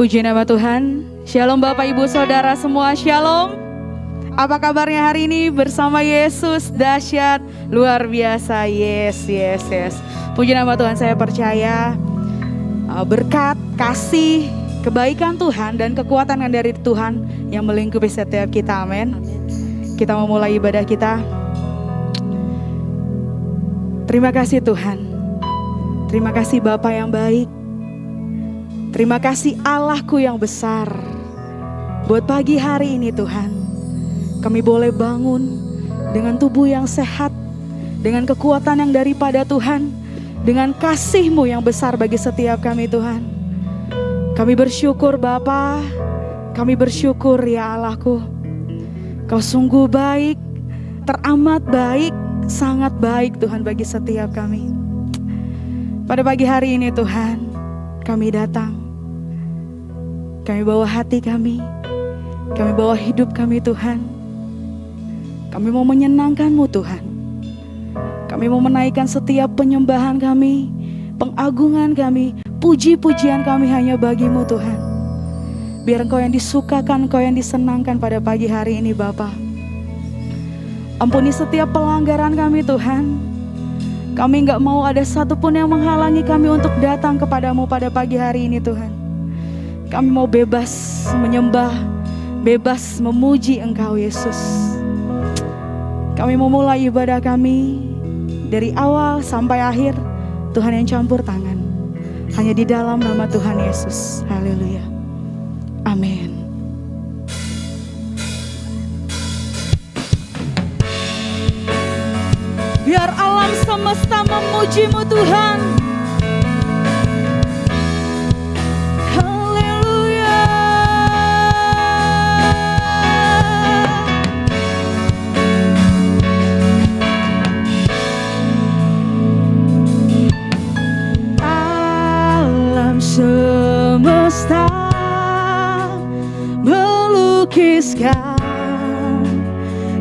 Puji nama Tuhan. Shalom Bapak Ibu Saudara semua, shalom. Apa kabarnya hari ini bersama Yesus? Dahsyat, luar biasa. Yes. Puji nama Tuhan, saya percaya berkat, kasih, kebaikan Tuhan dan kekuatan yang dari Tuhan yang melingkupi setiap kita. Amin. Kita memulai ibadah kita. Terima kasih Tuhan. Terima kasih Bapa yang baik. Terima kasih Allahku yang besar. Buat pagi hari ini Tuhan, kami boleh bangun dengan tubuh yang sehat, dengan kekuatan yang daripada Tuhan, dengan kasih-Mu yang besar bagi setiap kami Tuhan. Kami bersyukur Bapa, kami bersyukur ya Allahku. Kau sungguh baik, teramat baik, sangat baik Tuhan bagi setiap kami. Pada pagi hari ini Tuhan, kami datang. Kami bawa hati kami bawa hidup kami Tuhan. Kami mau menyenangkan-Mu Tuhan. Kami mau menaikkan setiap penyembahan kami, pengagungan kami, puji-pujian kami hanya bagi-Mu Tuhan. Biar Engkau yang disukakan, Engkau yang disenangkan pada pagi hari ini Bapa. Ampuni setiap pelanggaran kami Tuhan. Kami gak mau ada satupun yang menghalangi kami untuk datang kepadamu pada pagi hari ini Tuhan. Kami mau bebas menyembah, bebas memuji Engkau Yesus. Kami mau mulai ibadah kami dari awal sampai akhir. Tuhan yang campur tangan. Hanya di dalam nama Tuhan Yesus. Haleluya. Amin. Biar alam semesta memuji-Mu Tuhan. Haleluya. Alam semesta melukiskan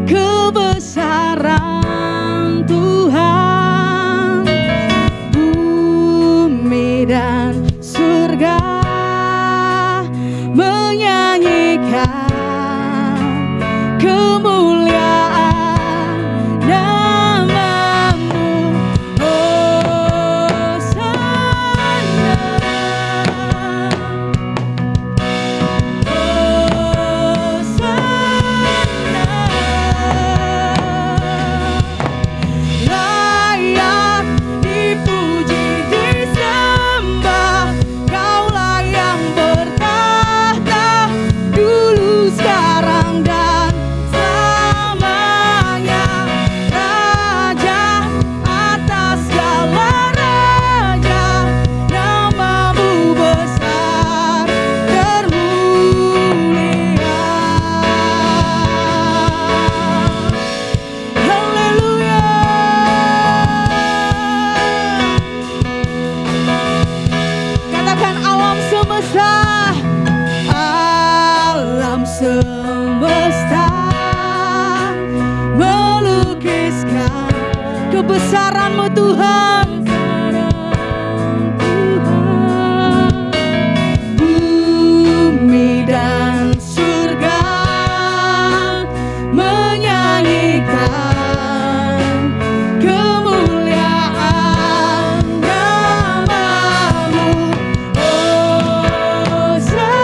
kebesaran Tuhan, bumi dan surga menyanyikan kemuliaan nama-Mu. Hosana, layak dipuji, disembah. Kaulah yang bertahta dulu, sekarang dan selamanya. Raja atas segala raja, nama-Mu besar termulia. Haleluya. Katakan alam semesta, alam semesta melukiskan kebesaran-Mu Tuhan. Bumi dan surga menyanyikan kemuliaan nama-Mu. Hosana,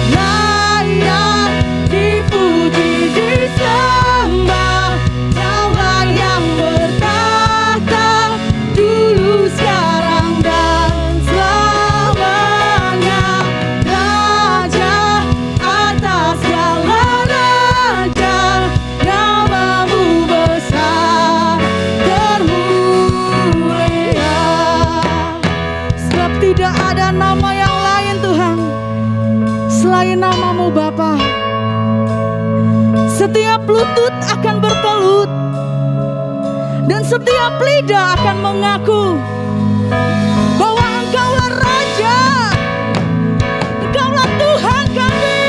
layak dipuji, disembah. Kaulah yang bertahta dulu, sekarang dan selamanya. Raja atas segala raja, nama-Mu besar termulia. Sebab tidak ada nama yang lain Tuhan selain nama-Mu Bapa. Setiap lutut akan bertelut dan setiap lidah akan mengaku bahwa Engkaulah Raja, Engkaulah Tuhan kami.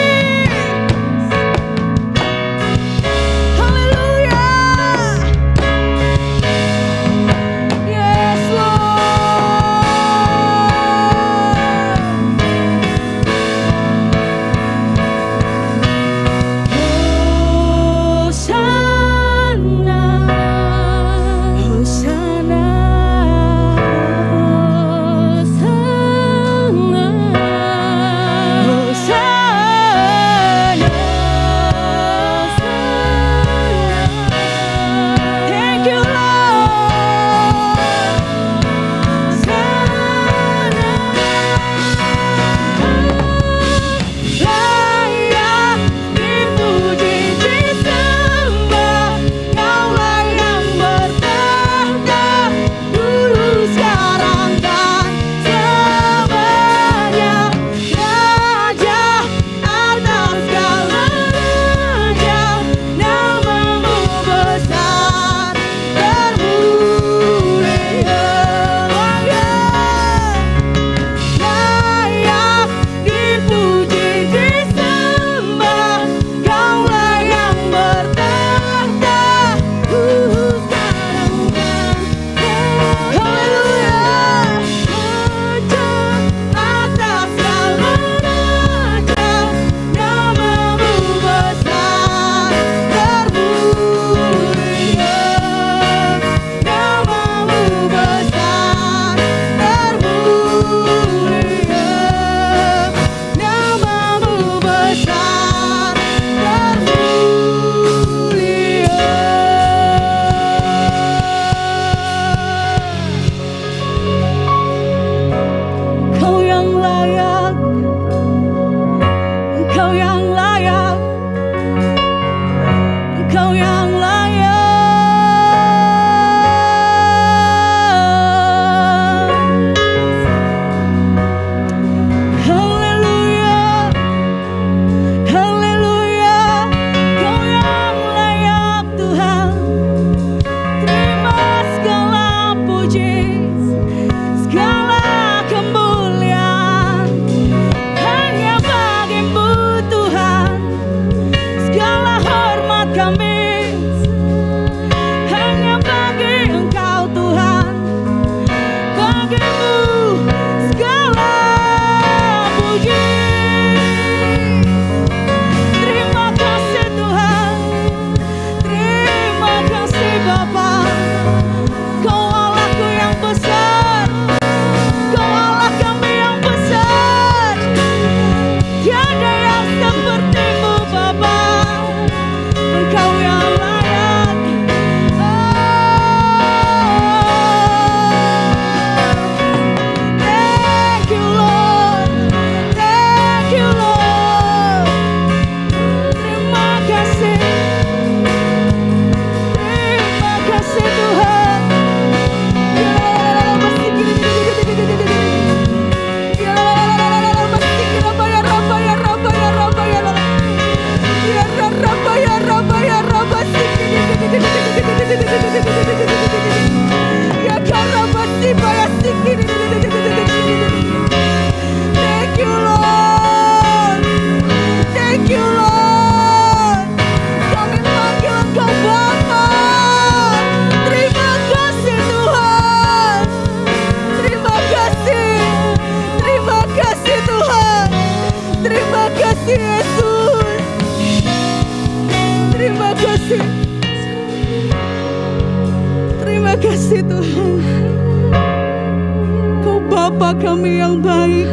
Bapa kami yang baik.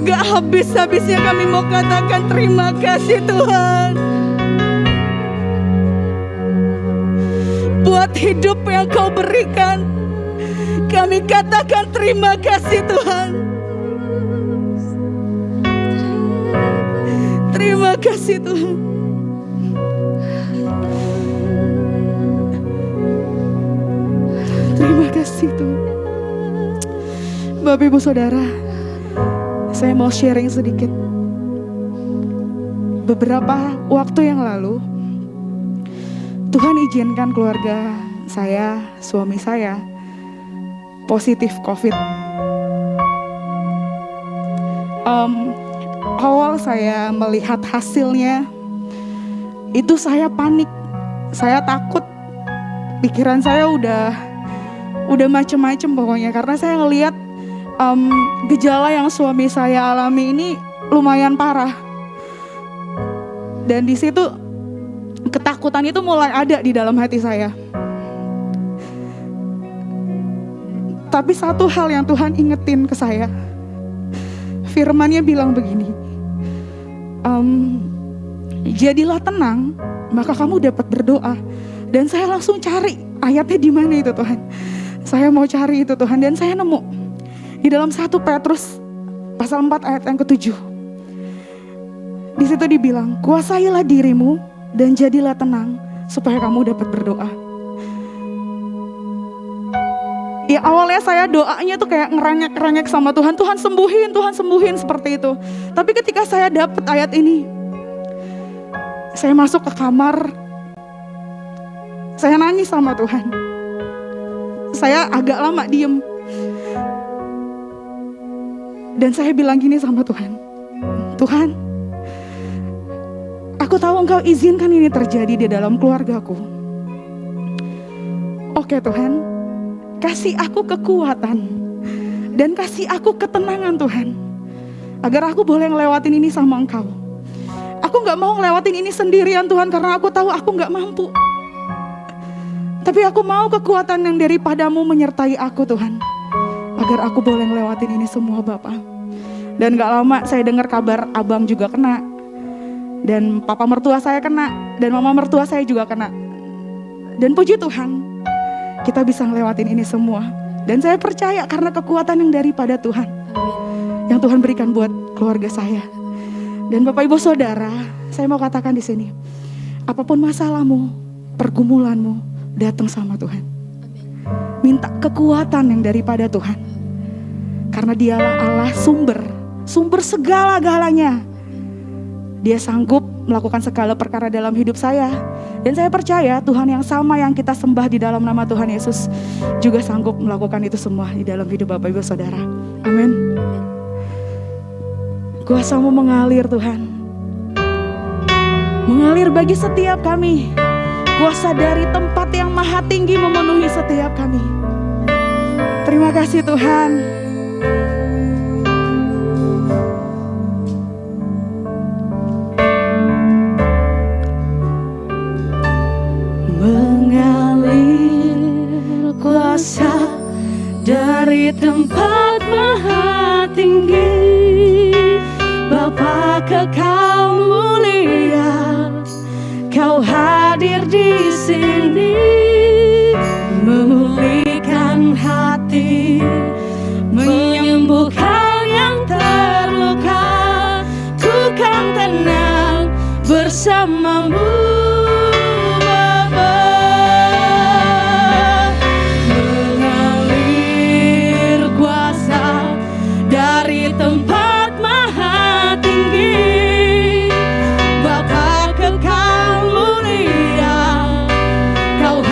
Gak habis-habisnya kami mau katakan terima kasih Tuhan. Buat hidup yang Kau berikan, kami katakan terima kasih Tuhan. Terima kasih Tuhan. Terima kasih Tuhan. Bapak Ibu Saudara, saya mau sharing sedikit. Beberapa waktu yang lalu, Tuhan izinkan keluarga saya, suami saya, positif COVID. Awal saya melihat hasilnya, itu saya panik, saya takut, pikiran saya udah macem-macem pokoknya, karena saya ngelihat gejala yang suami saya alami ini lumayan parah. Dan di situ ketakutan itu mulai ada di dalam hati saya. Tapi satu hal yang Tuhan ingetin ke saya, firman-Nya bilang begini, jadilah tenang, maka kamu dapat berdoa. Dan saya langsung cari ayatnya di mana itu Tuhan. Saya mau cari itu Tuhan, dan saya nemu di dalam 1 Petrus pasal 4 ayat yang ke-7. Di situ dibilang, kuasailah dirimu dan jadilah tenang supaya kamu dapat berdoa. Ya awalnya saya doanya tuh kayak ngerengek-rengek sama Tuhan, Tuhan sembuhin seperti itu. Tapi ketika saya dapat ayat ini, saya masuk ke kamar, saya nangis sama Tuhan. Saya agak lama diem. Dan saya bilang gini sama Tuhan, Tuhan, aku tahu Engkau izinkan ini terjadi di dalam keluargaku. Oke Tuhan, kasih aku kekuatan dan kasih aku ketenangan Tuhan, agar aku boleh ngelewatin ini sama Engkau. Aku gak mau ngelewatin ini sendirian Tuhan, karena aku tahu aku gak mampu. Tapi aku mau kekuatan yang daripada-Mu menyertai aku Tuhan, agar aku boleh ngelewatin ini semua Bapak. Dan gak lama saya dengar kabar abang juga kena, dan papa mertua saya kena, dan mama mertua saya juga kena. Dan puji Tuhan, kita bisa ngelewatin ini semua. Dan saya percaya karena kekuatan yang daripada Tuhan, yang Tuhan berikan buat keluarga saya. Dan Bapak Ibu Saudara, saya mau katakan di sini, apapun masalahmu, pergumulanmu, datang sama Tuhan. Minta kekuatan yang daripada Tuhan. Karena Dialah Allah sumber segala-galanya. Dia sanggup melakukan segala perkara dalam hidup saya. Dan saya percaya Tuhan yang sama yang kita sembah di dalam nama Tuhan Yesus juga sanggup melakukan itu semua di dalam hidup Bapak Ibu Saudara. Amin. Kuasa-Mu mengalir Tuhan, mengalir bagi setiap kami. Kuasa dari tempat yang maha tinggi memenuhi setiap kami. Terima kasih Tuhan. Mengalir kuasa dari tempat maha tinggi, Bapa Kekal mulia, Kau hadir di sini, memulihkan hati, menyembuhkan yang terluka. Ku kan tenang bersama-Mu Bapa. Mengalir kuasa dari tempat maha tinggi, Bapa Kekal mulia, Kau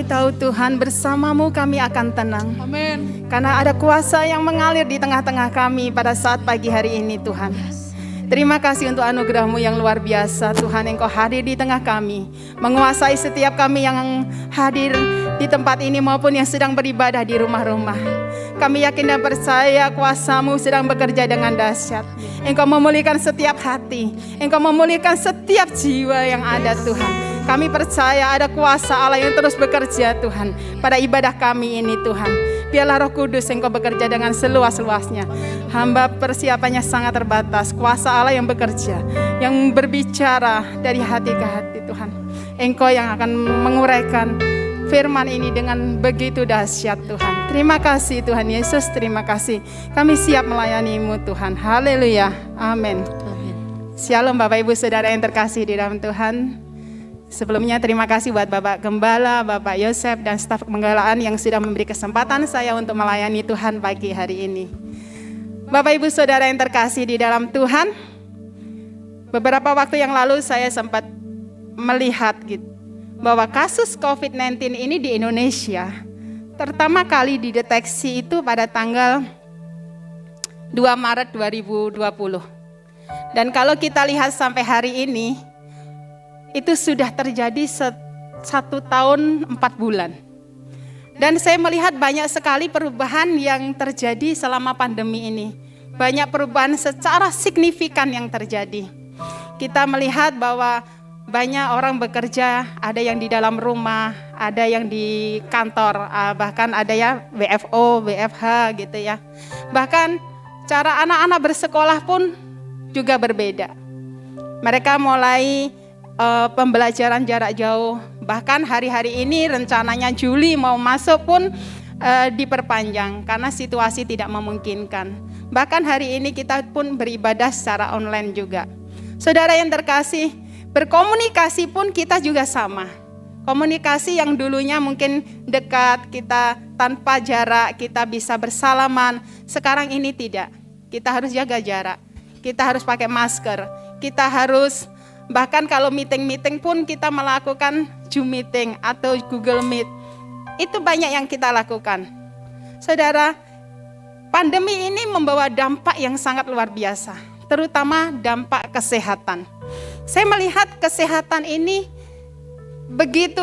Kami tahu Tuhan, bersama-Mu kami akan tenang. Amin. Karena ada kuasa yang mengalir di tengah-tengah kami pada saat pagi hari ini Tuhan. Terima kasih untuk anugerah-Mu yang luar biasa Tuhan, Engkau hadir di tengah kami, menguasai setiap kami yang hadir di tempat ini maupun yang sedang beribadah di rumah-rumah. Kami yakin dan percaya kuasa-Mu sedang bekerja dengan dahsyat. Engkau memulihkan setiap hati, Engkau memulihkan setiap jiwa yang ada Tuhan. Kami percaya ada kuasa Allah yang terus bekerja Tuhan pada ibadah kami ini Tuhan. Biarlah Roh Kudus Engkau bekerja dengan seluas-luasnya. Hamba persiapannya sangat terbatas. Kuasa Allah yang bekerja, yang berbicara dari hati ke hati Tuhan. Engkau yang akan menguraikan firman ini dengan begitu dahsyat Tuhan. Terima kasih Tuhan Yesus, terima kasih. Kami siap melayani-Mu Tuhan. Haleluya. Amin. Shalom Bapak Ibu Saudara yang terkasih di dalam Tuhan. Sebelumnya terima kasih buat Bapak Gembala, Bapak Yosef dan staf kepenggalaan yang sudah memberi kesempatan saya untuk melayani Tuhan pagi hari ini. Bapak Ibu Saudara yang terkasih di dalam Tuhan, beberapa waktu yang lalu saya sempat melihat bahwa kasus COVID-19 ini di Indonesia pertama kali dideteksi itu pada tanggal 2 Maret 2020. Dan kalau kita lihat sampai hari ini, itu sudah terjadi 1 tahun 4 bulan. Dan saya melihat banyak sekali perubahan yang terjadi selama pandemi ini. Banyak perubahan secara signifikan yang terjadi. Kita melihat bahwa banyak orang bekerja, ada yang di dalam rumah, ada yang di kantor, bahkan ada ya WFO, WFH gitu ya. Bahkan cara anak-anak bersekolah pun juga berbeda. Mereka mulai pembelajaran jarak jauh. Bahkan hari-hari ini rencananya Juli mau masuk pun diperpanjang karena situasi tidak memungkinkan. Bahkan hari ini kita pun beribadah secara online juga. Saudara yang terkasih, berkomunikasi pun kita juga sama. Komunikasi yang dulunya mungkin dekat, kita tanpa jarak, kita bisa bersalaman. Sekarang ini tidak. Kita harus jaga jarak. Kita harus pakai masker. Kita harus, bahkan kalau meeting-meeting pun kita melakukan Zoom meeting atau Google Meet. Itu banyak yang kita lakukan. Saudara, pandemi ini membawa dampak yang sangat luar biasa, terutama dampak kesehatan. Saya melihat kesehatan ini begitu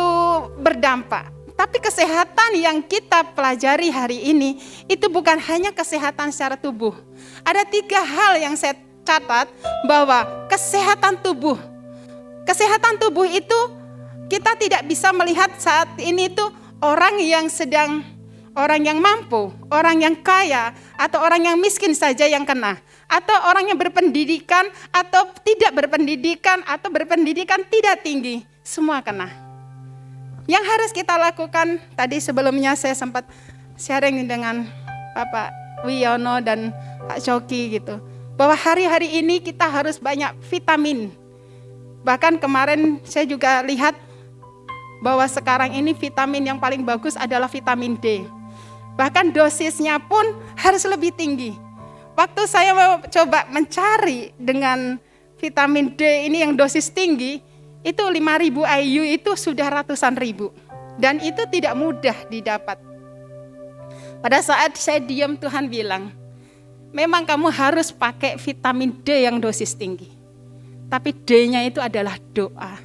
berdampak. Tapi kesehatan yang kita pelajari hari ini, itu bukan hanya kesehatan secara tubuh. Ada 3 hal yang saya catat bahwa kesehatan tubuh itu kita tidak bisa melihat saat ini tuh orang yang mampu, orang yang kaya, atau orang yang miskin saja yang kena. Atau orang yang berpendidikan, atau tidak berpendidikan, atau berpendidikan tidak tinggi. Semua kena. Yang harus kita lakukan, tadi sebelumnya saya sempat sharing dengan Bapak Wiono dan Pak Coki gitu. Bahwa hari-hari ini kita harus banyak vitamin. Bahkan kemarin saya juga lihat bahwa sekarang ini vitamin yang paling bagus adalah vitamin D. Bahkan dosisnya pun harus lebih tinggi. Waktu saya mau coba mencari dengan vitamin D ini yang dosis tinggi, itu 5.000 IU itu sudah ratusan ribu. Dan itu tidak mudah didapat. Pada saat saya diam, Tuhan bilang, memang kamu harus pakai vitamin D yang dosis tinggi. Tapi D-nya itu adalah doa.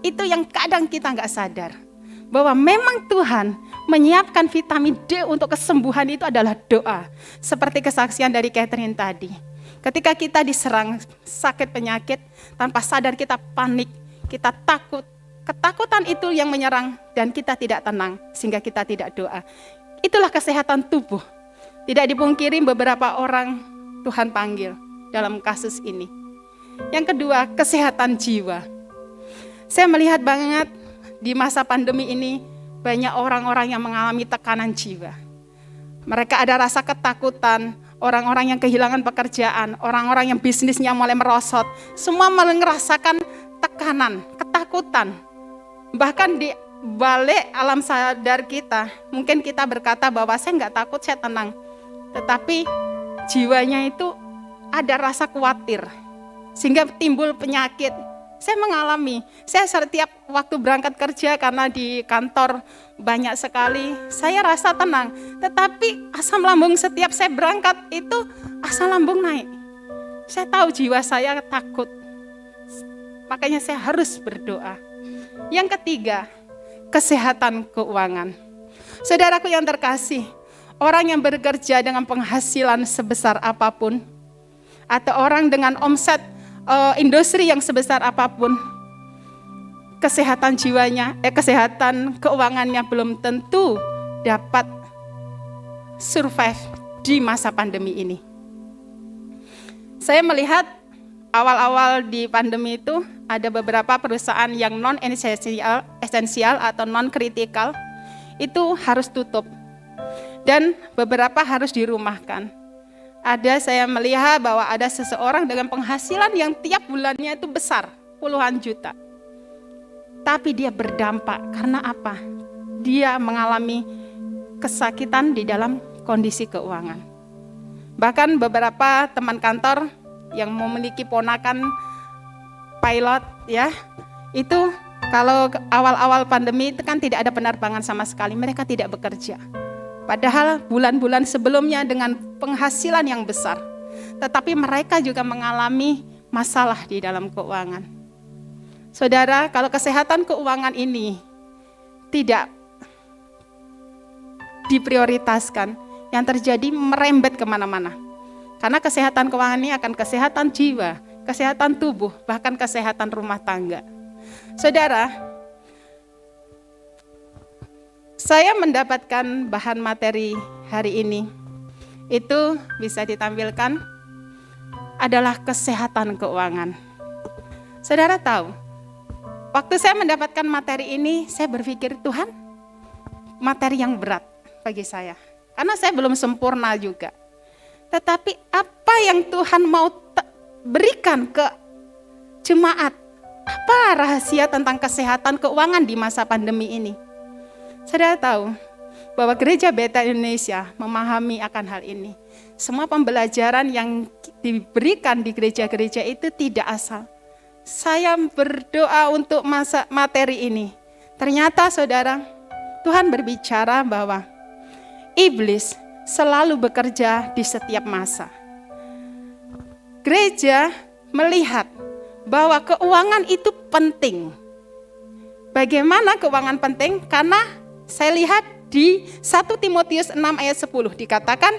Itu yang kadang kita nggak sadar. Bahwa memang Tuhan menyiapkan vitamin D untuk kesembuhan itu adalah doa. Seperti kesaksian dari Catherine tadi. Ketika kita diserang sakit penyakit, tanpa sadar kita panik, kita takut. Ketakutan itu yang menyerang dan kita tidak tenang sehingga kita tidak doa. Itulah kesehatan tubuh. Tidak dipungkiri beberapa orang Tuhan panggil dalam kasus ini. Yang kedua, kesehatan jiwa. Saya melihat banget di masa pandemi ini banyak orang-orang yang mengalami tekanan jiwa. Mereka ada rasa ketakutan, orang-orang yang kehilangan pekerjaan, orang-orang yang bisnisnya mulai merosot. Semua merasakan tekanan, ketakutan. Bahkan di balik alam sadar kita, mungkin kita berkata bahwa saya nggak takut, saya tenang. Tetapi jiwanya itu ada rasa khawatir. Sehingga timbul penyakit, Saya mengalami, saya setiap waktu berangkat kerja karena di kantor banyak sekali, saya rasa tenang. Tetapi asam lambung setiap saya berangkat itu asam lambung naik. Saya tahu jiwa saya takut. Makanya saya harus berdoa. Yang ketiga, kesehatan keuangan. Saudaraku yang terkasih, orang yang bekerja dengan penghasilan sebesar apapun, atau orang dengan omset industri yang sebesar apapun, kesehatan jiwanya, kesehatan keuangannya belum tentu dapat survive di masa pandemi ini. Saya melihat awal-awal di pandemi itu ada beberapa perusahaan yang non-esensial atau non-kritikal itu harus tutup dan beberapa harus dirumahkan. Saya melihat bahwa ada seseorang dengan penghasilan yang tiap bulannya itu besar, puluhan juta. Tapi dia berdampak, karena apa? Dia mengalami kesakitan di dalam kondisi keuangan. Bahkan beberapa teman kantor yang memiliki ponakan pilot, ya, itu kalau awal-awal pandemi itu kan tidak ada penerbangan sama sekali, mereka tidak bekerja. Padahal bulan-bulan sebelumnya dengan penghasilan yang besar. Tetapi mereka juga mengalami masalah di dalam keuangan. Saudara, kalau kesehatan keuangan ini tidak diprioritaskan, yang terjadi merembet kemana-mana. Karena kesehatan keuangan ini akan kesehatan jiwa, kesehatan tubuh, bahkan kesehatan rumah tangga. Saudara, saya mendapatkan bahan materi hari ini, itu bisa ditampilkan, adalah kesehatan keuangan. Saudara tahu, waktu saya mendapatkan materi ini, saya berpikir, Tuhan, materi yang berat bagi saya. Karena saya belum sempurna juga. Tetapi apa yang Tuhan mau berikan ke jemaat? Apa rahasia tentang kesehatan keuangan di masa pandemi ini? Saudara tahu bahwa Gereja Bethel Indonesia memahami akan hal ini. Semua pembelajaran yang diberikan di gereja-gereja itu tidak asal. Saya berdoa untuk masa materi ini. Ternyata saudara, Tuhan berbicara bahwa iblis selalu bekerja di setiap masa. Gereja melihat bahwa keuangan itu penting. Bagaimana keuangan penting? Karena saya lihat di 1 Timotius 6 ayat 10 dikatakan,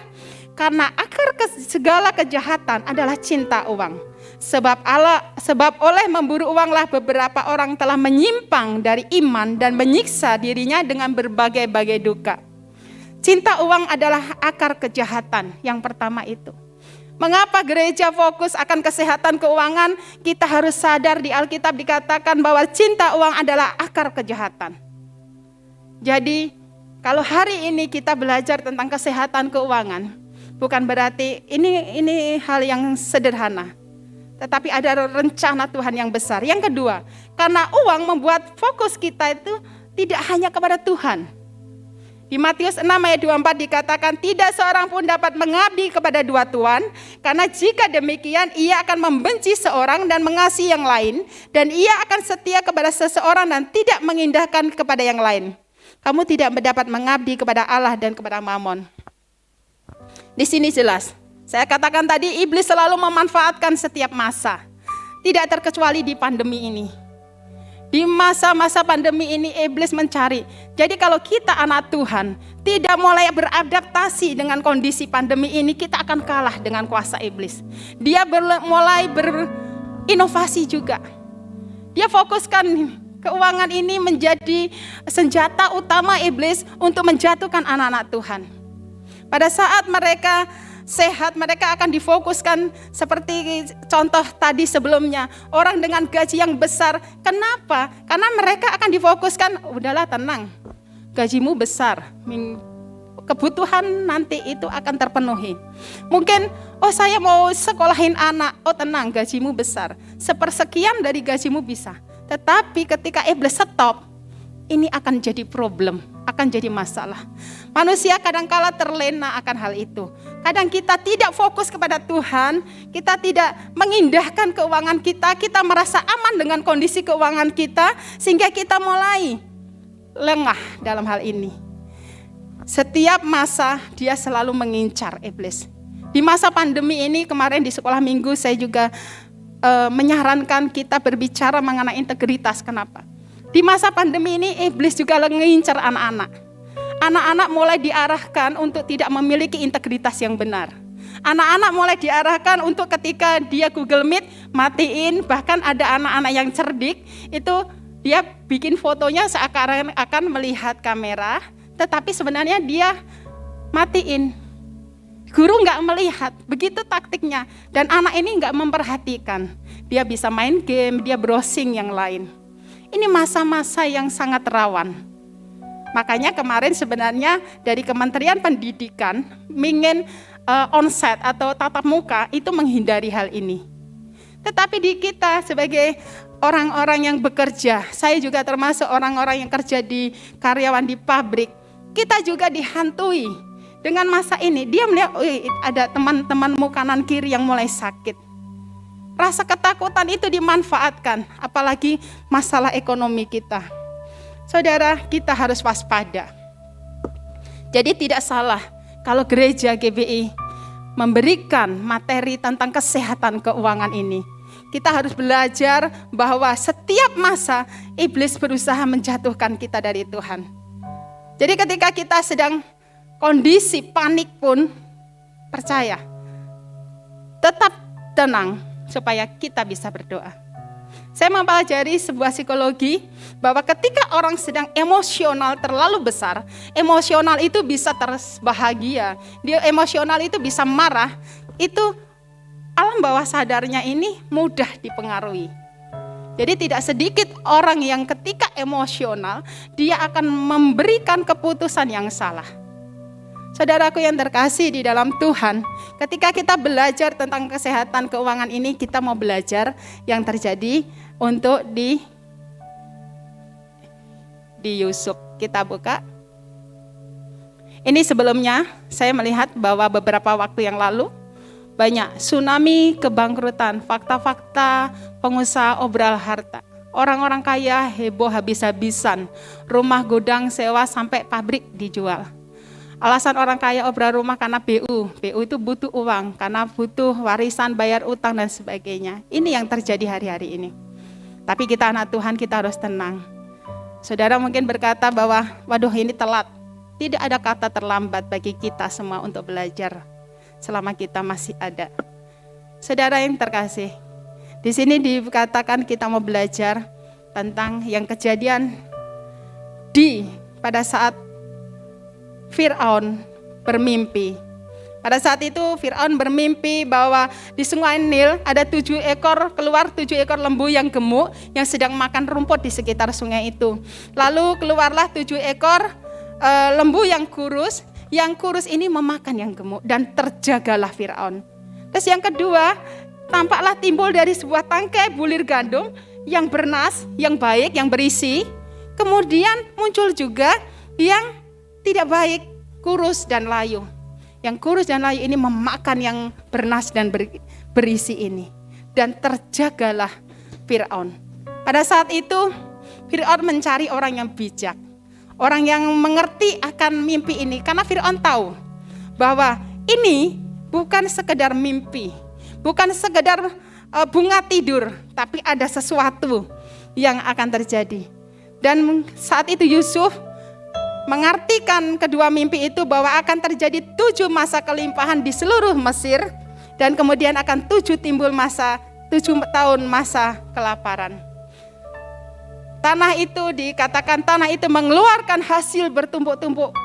karena akar segala kejahatan adalah cinta uang. Sebab oleh memburu uanglah beberapa orang telah menyimpang dari iman dan menyiksa dirinya dengan berbagai-bagai duka. Cinta uang adalah akar kejahatan yang pertama itu. Mengapa gereja fokus akan kesehatan keuangan? Kita harus sadar di Alkitab dikatakan bahwa cinta uang adalah akar kejahatan. Jadi kalau hari ini kita belajar tentang kesehatan keuangan, bukan berarti ini hal yang sederhana. Tetapi ada rencana Tuhan yang besar. Yang kedua, karena uang membuat fokus kita itu tidak hanya kepada Tuhan. Di Matius 6 ayat 24 dikatakan, tidak seorang pun dapat mengabdi kepada dua tuan, karena jika demikian ia akan membenci seorang dan mengasihi yang lain, dan ia akan setia kepada seseorang dan tidak mengindahkan kepada yang lain. Kamu tidak dapat mengabdi kepada Allah dan kepada Mamon. Di sini jelas, saya katakan tadi iblis selalu memanfaatkan setiap masa. Tidak terkecuali di pandemi ini. Di masa-masa pandemi ini iblis mencari. Jadi kalau kita anak Tuhan tidak mulai beradaptasi dengan kondisi pandemi ini, kita akan kalah dengan kuasa iblis. Dia mulai berinovasi juga. Dia fokuskan keuangan ini menjadi senjata utama iblis untuk menjatuhkan anak-anak Tuhan. Pada saat mereka sehat, mereka akan difokuskan seperti contoh tadi sebelumnya. Orang dengan gaji yang besar, kenapa? Karena mereka akan difokuskan, udahlah tenang, gajimu besar, kebutuhan nanti itu akan terpenuhi. Mungkin, saya mau sekolahin anak, tenang, gajimu besar, sepersekian dari gajimu bisa. Tetapi ketika iblis stop, ini akan jadi problem. akan jadi masalah. Manusia kadangkala terlena akan hal itu. Kadang kita tidak fokus kepada Tuhan, kita tidak mengindahkan keuangan kita merasa aman dengan kondisi keuangan kita, sehingga kita mulai lengah dalam hal ini. Setiap masa dia selalu mengincar iblis. Di masa pandemi ini kemarin di sekolah minggu saya juga menyarankan kita berbicara mengenai integritas. Kenapa? Di masa pandemi ini iblis juga mengincar anak-anak. Anak-anak mulai diarahkan untuk tidak memiliki integritas yang benar. Anak-anak mulai diarahkan untuk ketika dia Google Meet, matiin. Bahkan ada anak-anak yang cerdik, itu dia bikin fotonya seakan akan melihat kamera, tetapi sebenarnya dia matiin. Guru nggak melihat, begitu taktiknya. Dan anak ini nggak memperhatikan. Dia bisa main game, dia browsing yang lain. Ini masa-masa yang sangat rawan. Makanya kemarin sebenarnya dari Kementerian Pendidikan ingin onsite atau tatap muka itu menghindari hal ini. Tetapi di kita sebagai orang-orang yang bekerja, saya juga termasuk orang-orang yang kerja di karyawan di pabrik, kita juga dihantui dengan masa ini. Dia melihat, ada teman-temanmu kanan kiri yang mulai sakit. Rasa ketakutan itu dimanfaatkan, apalagi masalah ekonomi kita. Saudara, kita harus waspada. Jadi tidak salah kalau gereja GBI memberikan materi tentang kesehatan keuangan ini. Kita harus belajar bahwa setiap masa iblis berusaha menjatuhkan kita dari Tuhan. Jadi ketika kita sedang kondisi panik pun, percaya, tetap tenang supaya kita bisa berdoa. Saya mempelajari sebuah psikologi bahwa ketika orang sedang emosional terlalu besar, emosional itu bisa terbahagia, dia emosional itu bisa marah, itu alam bawah sadarnya ini mudah dipengaruhi. Jadi tidak sedikit orang yang ketika emosional, dia akan memberikan keputusan yang salah. Saudaraku yang terkasih di dalam Tuhan, ketika kita belajar tentang kesehatan keuangan ini, kita mau belajar yang terjadi untuk di Yusuf. Kita buka. Ini sebelumnya saya melihat bahwa beberapa waktu yang lalu banyak tsunami kebangkrutan, fakta-fakta pengusaha obral harta. Orang-orang kaya heboh habis-habisan, rumah gudang sewa sampai pabrik dijual. Alasan orang kaya obral rumah karena BU itu butuh uang, karena butuh warisan, bayar utang dan sebagainya. Ini yang terjadi hari-hari ini. Tapi kita anak Tuhan, kita harus tenang. Saudara mungkin berkata bahwa, waduh ini telat. Tidak ada kata terlambat bagi kita semua untuk belajar selama kita masih ada. Saudara yang terkasih, di sini dikatakan kita mau belajar tentang yang kejadian pada saat Fir'aun bermimpi. Pada saat itu Fir'aun bermimpi bahwa di sungai Nil ada 7 ekor lembu yang gemuk yang sedang makan rumput di sekitar sungai itu. Lalu keluarlah 7 ekor lembu yang kurus ini memakan yang gemuk dan terjagalah Fir'aun. Terus yang kedua, tampaklah timbul dari sebuah tangkai bulir gandum yang bernas, yang baik, yang berisi. Kemudian muncul juga yang tidak baik, kurus dan layu. Yang kurus dan layu ini memakan yang bernas dan berisi ini. Dan terjagalah Fir'aun. Pada saat itu Fir'aun mencari orang yang bijak, orang yang mengerti akan mimpi ini. Karena Fir'aun tahu bahwa ini bukan sekedar mimpi, bukan sekedar bunga tidur, tapi ada sesuatu yang akan terjadi. Dan saat itu Yusuf mengartikan kedua mimpi itu bahwa akan terjadi 7 masa kelimpahan di seluruh Mesir, dan kemudian akan 7 tahun masa kelaparan. Tanah itu dikatakan tanah itu mengeluarkan hasil bertumpuk-tumpuk.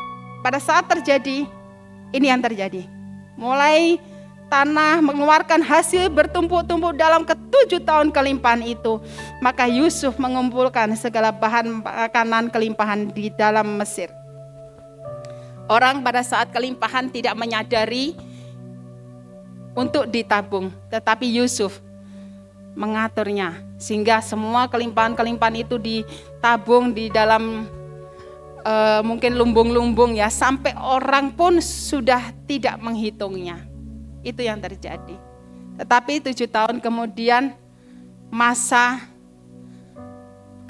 Pada saat terjadi, ini yang terjadi. Mulai tanah mengeluarkan hasil bertumpuk-tumpuk dalam ke-7 tahun kelimpahan itu, maka Yusuf mengumpulkan segala bahan makanan kelimpahan di dalam Mesir. Orang pada saat kelimpahan tidak menyadari untuk ditabung, tetapi Yusuf mengaturnya sehingga semua kelimpahan-kelimpahan itu ditabung di dalam mungkin lumbung-lumbung ya, sampai orang pun sudah tidak menghitungnya. Itu yang terjadi. Tetapi 7 tahun kemudian masa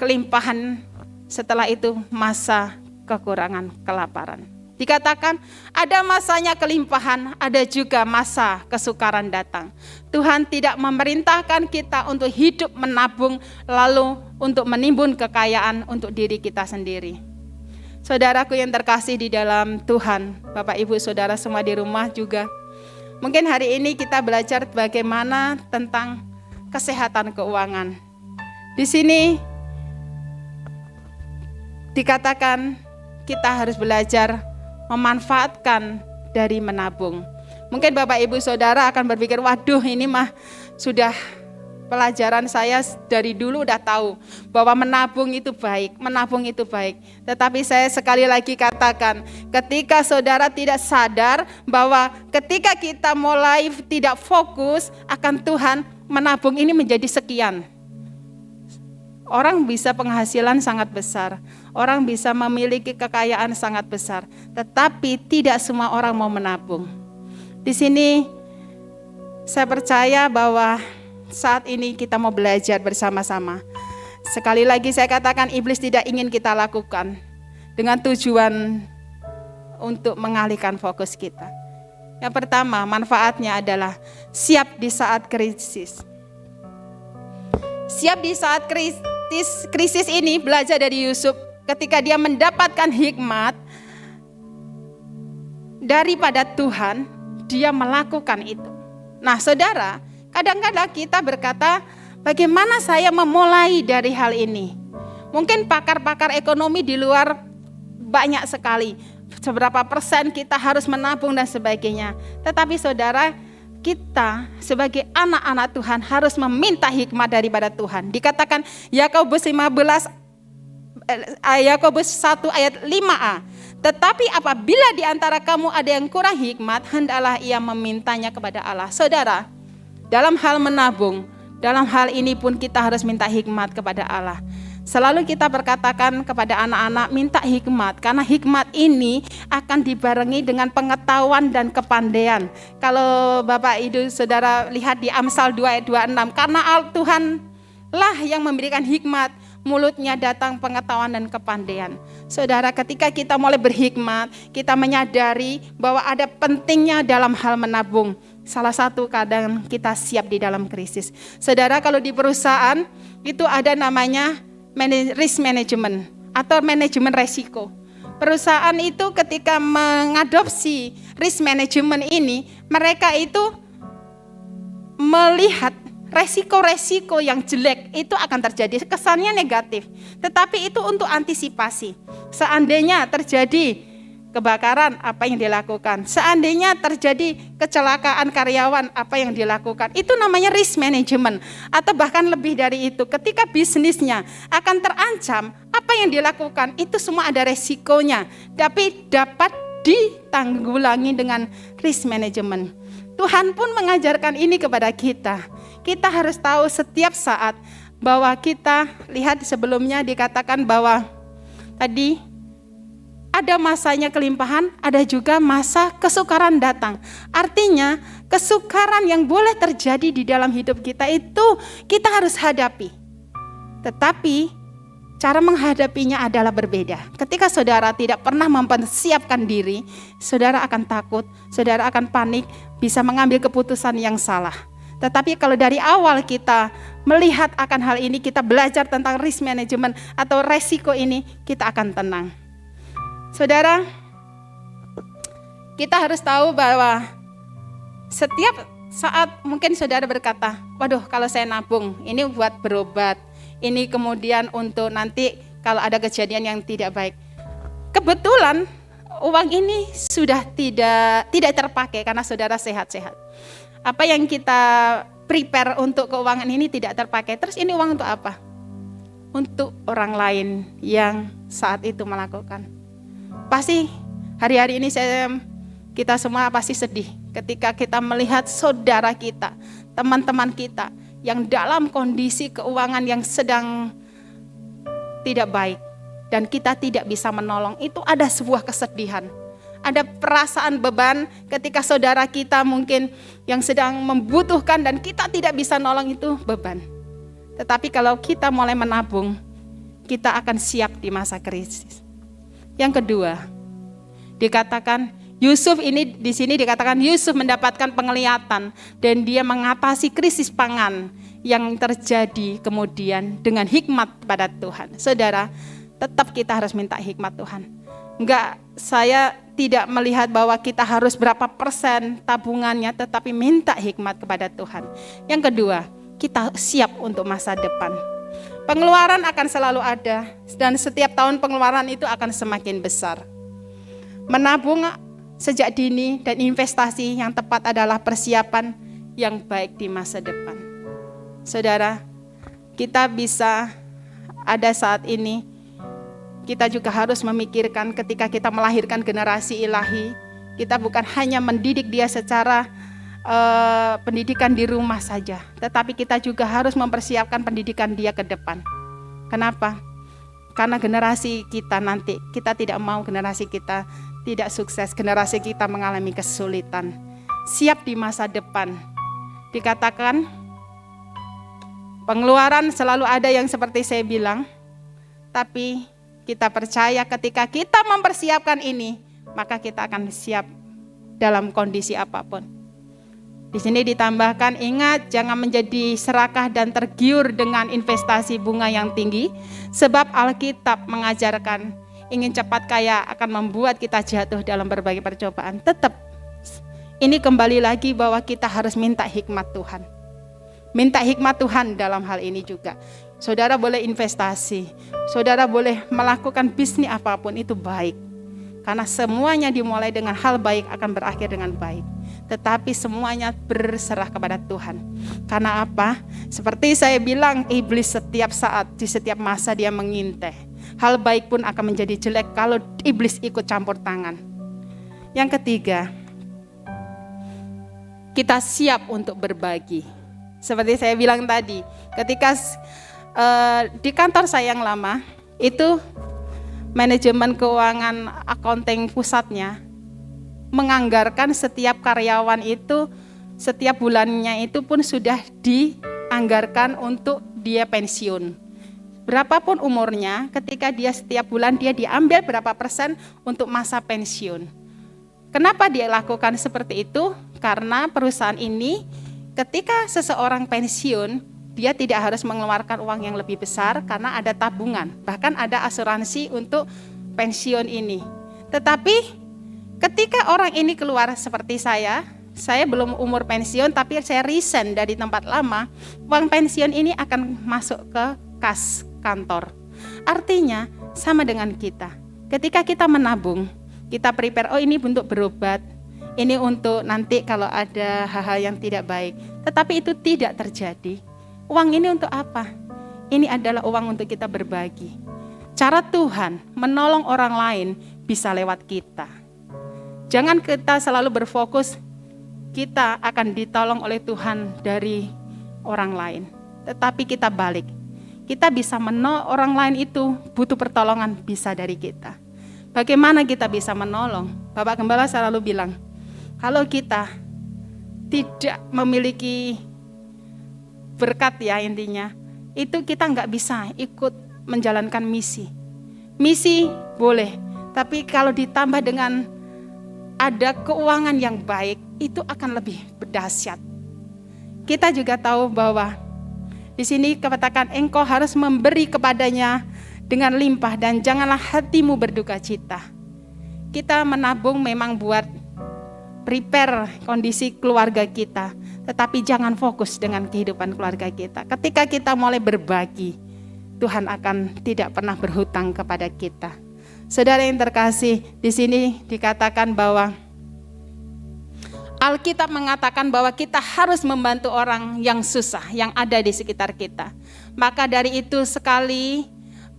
kelimpahan, setelah itu masa kekurangan, kelaparan. Dikatakan ada masanya kelimpahan, ada juga masa kesukaran datang. Tuhan tidak memerintahkan kita untuk hidup menabung lalu untuk menimbun kekayaan untuk diri kita sendiri. Saudaraku yang terkasih di dalam Tuhan, Bapak Ibu Saudara semua di rumah juga. Mungkin hari ini kita belajar bagaimana tentang kesehatan keuangan. Di sini dikatakan kita harus belajar memanfaatkan dari menabung. Mungkin Bapak Ibu Saudara akan berpikir, waduh ini mah sudah pelajaran saya dari dulu udah tahu bahwa menabung itu baik, menabung itu baik. Tetapi saya sekali lagi katakan, ketika saudara tidak sadar bahwa ketika kita mulai tidak fokus akan Tuhan, menabung ini menjadi sekian. Orang bisa penghasilan sangat besar, orang bisa memiliki kekayaan sangat besar, tetapi tidak semua orang mau menabung. Di sini saya percaya bahwa saat ini kita mau belajar bersama-sama. Sekali lagi saya katakan, iblis tidak ingin kita lakukan dengan tujuan untuk mengalihkan fokus kita. Yang pertama, manfaatnya adalah siap di saat krisis. Siap di saat krisis ini belajar dari Yusuf ketika dia mendapatkan hikmat daripada Tuhan, dia melakukan itu. Nah, saudara, kadang-kadang kita berkata, bagaimana saya memulai dari hal ini? Mungkin pakar-pakar ekonomi di luar banyak sekali, seberapa persen kita harus menabung dan sebagainya. Tetapi saudara, kita sebagai anak-anak Tuhan harus meminta hikmat daripada Tuhan. Dikatakan Yakobus 1 ayat 5a. Tetapi apabila di antara kamu ada yang kurang hikmat, hendaklah ia memintanya kepada Allah. Saudara, dalam hal menabung, dalam hal ini pun kita harus minta hikmat kepada Allah. Selalu kita berkatakan kepada anak-anak, minta hikmat, karena hikmat ini akan dibarengi dengan pengetahuan dan kepandaian. Kalau Bapak Ibu Saudara lihat di Amsal 2 ayat 26, karena Tuhanlah yang memberikan hikmat, mulutnya datang pengetahuan dan kepandaian. Saudara, ketika kita mulai berhikmat, kita menyadari bahwa ada pentingnya dalam hal menabung. Salah satu kadang kita siap di dalam krisis. Saudara, kalau di perusahaan itu ada namanya risk management atau manajemen resiko. Perusahaan itu ketika mengadopsi risk management ini, mereka itu melihat resiko-resiko yang jelek itu akan terjadi, kesannya negatif. Tetapi itu untuk antisipasi. Seandainya terjadi kebakaran, apa yang dilakukan? Seandainya terjadi kecelakaan karyawan, apa yang dilakukan? Itu namanya risk management. Atau bahkan lebih dari itu, ketika bisnisnya akan terancam, apa yang dilakukan? Itu semua ada resikonya, tapi dapat ditanggulangi dengan risk management. Tuhan pun mengajarkan ini kepada kita. Kita harus tahu setiap saat bahwa kita lihat sebelumnya dikatakan bahwa tadi ada masanya kelimpahan, ada juga masa kesukaran datang. Artinya kesukaran yang boleh terjadi di dalam hidup kita itu kita harus hadapi. Tetapi cara menghadapinya adalah berbeda. Ketika saudara tidak pernah mempersiapkan diri, saudara akan takut, saudara akan panik, bisa mengambil keputusan yang salah. Tetapi kalau dari awal kita melihat akan hal ini, kita belajar tentang risk management atau resiko ini, kita akan tenang. Saudara, kita harus tahu bahwa setiap saat mungkin saudara berkata, waduh kalau saya nabung, ini buat berobat, ini kemudian untuk nanti kalau ada kejadian yang tidak baik. Kebetulan uang ini sudah tidak terpakai karena saudara sehat-sehat. Apa yang kita prepare untuk keuangan ini tidak terpakai, terus ini uang untuk apa? Untuk orang lain yang saat itu melakukan. Pasti hari-hari ini kita semua pasti sedih ketika kita melihat saudara kita, teman-teman kita yang dalam kondisi keuangan yang sedang tidak baik. dan kita tidak bisa menolong, itu ada sebuah kesedihan. Ada perasaan beban ketika saudara kita mungkin yang sedang membutuhkan dan kita tidak bisa nolong, itu beban. Tetapi kalau kita mulai menabung, kita akan siap di masa krisis. Yang kedua, dikatakan Yusuf ini di sini dikatakan Yusuf mendapatkan penglihatan dan dia mengatasi krisis pangan yang terjadi kemudian dengan hikmat pada Tuhan. Saudara, tetap kita harus minta hikmat Tuhan. Enggak, saya tidak melihat bahwa kita harus berapa persen tabungannya, tetapi minta hikmat kepada Tuhan. Yang kedua, kita siap untuk masa depan. Pengeluaran akan selalu ada dan setiap tahun pengeluaran itu akan semakin besar. Menabung sejak dini dan investasi yang tepat adalah persiapan yang baik di masa depan. Saudara, kita bisa ada saat ini, kita juga harus memikirkan ketika kita melahirkan generasi ilahi, kita bukan hanya mendidik dia secara pendidikan di rumah saja, tetapi kita juga harus mempersiapkan pendidikan dia ke depan. Kenapa? Karena generasi kita nanti, kita tidak mau generasi kita tidak sukses, generasi kita mengalami kesulitan. Siap di masa depan. Dikatakan pengeluaran selalu ada yang seperti saya bilang, tapi kita percaya ketika kita mempersiapkan ini, maka kita akan siap dalam kondisi apapun. Di sini ditambahkan, ingat jangan menjadi serakah dan tergiur dengan investasi bunga yang tinggi, sebab Alkitab mengajarkan ingin cepat kaya akan membuat kita jatuh dalam berbagai percobaan. Tetap, ini kembali lagi bahwa kita harus minta hikmat Tuhan. Minta hikmat Tuhan dalam hal ini juga. Saudara boleh investasi, saudara boleh melakukan bisnis apapun, itu baik. Karena semuanya dimulai dengan hal baik akan berakhir dengan baik. Tetapi semuanya berserah kepada Tuhan. Karena apa? Seperti saya bilang, iblis setiap saat, di setiap masa dia mengintai. Hal baik pun akan menjadi jelek kalau iblis ikut campur tangan. Yang ketiga, kita siap untuk berbagi. Seperti saya bilang tadi, ketika di kantor saya yang lama, itu manajemen keuangan accounting pusatnya menganggarkan setiap karyawan itu setiap bulannya itu pun sudah dianggarkan untuk dia pensiun. Berapapun umurnya, ketika dia setiap bulan dia diambil berapa persen untuk masa pensiun. Kenapa dia lakukan seperti itu? Karena perusahaan ini ketika seseorang pensiun, dia tidak harus mengeluarkan uang yang lebih besar karena ada tabungan, bahkan ada asuransi untuk pensiun ini. Tetapi ketika orang ini keluar seperti saya belum umur pensiun tapi saya resign dari tempat lama, uang pensiun ini akan masuk ke kas kantor. Artinya sama dengan kita. Ketika kita menabung, kita prepare, oh ini untuk berobat, ini untuk nanti kalau ada hal-hal yang tidak baik. Tetapi itu tidak terjadi. Uang ini untuk apa? Ini adalah uang untuk kita berbagi. Cara Tuhan menolong orang lain bisa lewat kita. Jangan kita selalu berfokus kita akan ditolong oleh Tuhan dari orang lain. Tetapi kita balik. Kita bisa menolong orang lain itu butuh pertolongan bisa dari kita. Bagaimana kita bisa menolong? Bapak Gembala selalu bilang, kalau kita tidak memiliki berkat ya intinya, itu kita nggak bisa ikut menjalankan misi. Misi boleh, tapi kalau ditambah dengan ada keuangan yang baik, itu akan lebih berdahsyat. Kita juga tahu bahwa di sini katakan engkau harus memberi kepadanya dengan limpah dan janganlah hatimu berduka cita. Kita menabung memang buat prepare kondisi keluarga kita, tetapi jangan fokus dengan kehidupan keluarga kita. Ketika kita mulai berbagi, Tuhan akan tidak pernah berhutang kepada kita. Saudara yang terkasih, di sini dikatakan bahwa Alkitab mengatakan bahwa kita harus membantu orang yang susah, yang ada di sekitar kita. Maka dari itu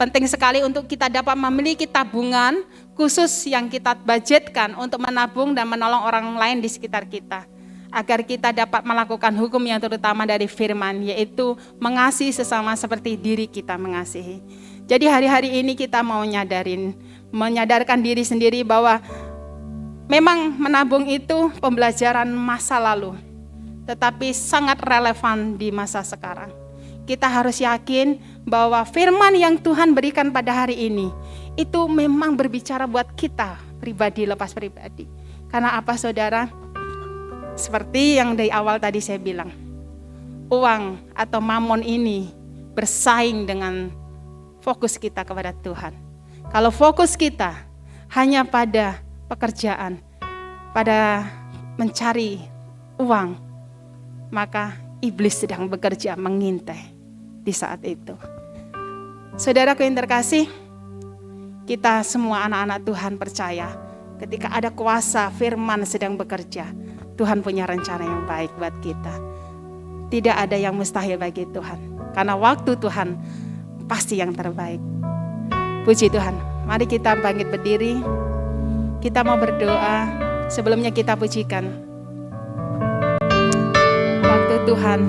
penting sekali untuk kita dapat memiliki tabungan khusus yang kita budgetkan untuk menabung dan menolong orang lain di sekitar kita. Agar kita dapat melakukan hukum yang terutama dari firman, yaitu mengasihi sesama seperti diri kita mengasihi. Jadi hari-hari ini kita mau menyadarkan diri sendiri bahwa memang menabung itu pembelajaran masa lalu, tetapi sangat relevan di masa sekarang. Kita harus yakin bahwa firman yang Tuhan berikan pada hari ini itu memang berbicara buat kita pribadi, lepas pribadi. Karena apa saudara? Seperti yang dari awal tadi saya bilang, uang atau mamon ini bersaing dengan fokus kita kepada Tuhan. Kalau fokus kita hanya pada pekerjaan, pada mencari uang, maka iblis sedang bekerja mengintai di saat itu. Saudaraku yang terkasih, kita semua anak-anak Tuhan percaya ketika ada kuasa firman sedang bekerja, Tuhan punya rencana yang baik buat kita. Tidak ada yang mustahil bagi Tuhan, karena waktu Tuhan pasti yang terbaik. Puji Tuhan. Mari kita bangkit berdiri. Kita mau berdoa. Sebelumnya kita pujikan waktu Tuhan.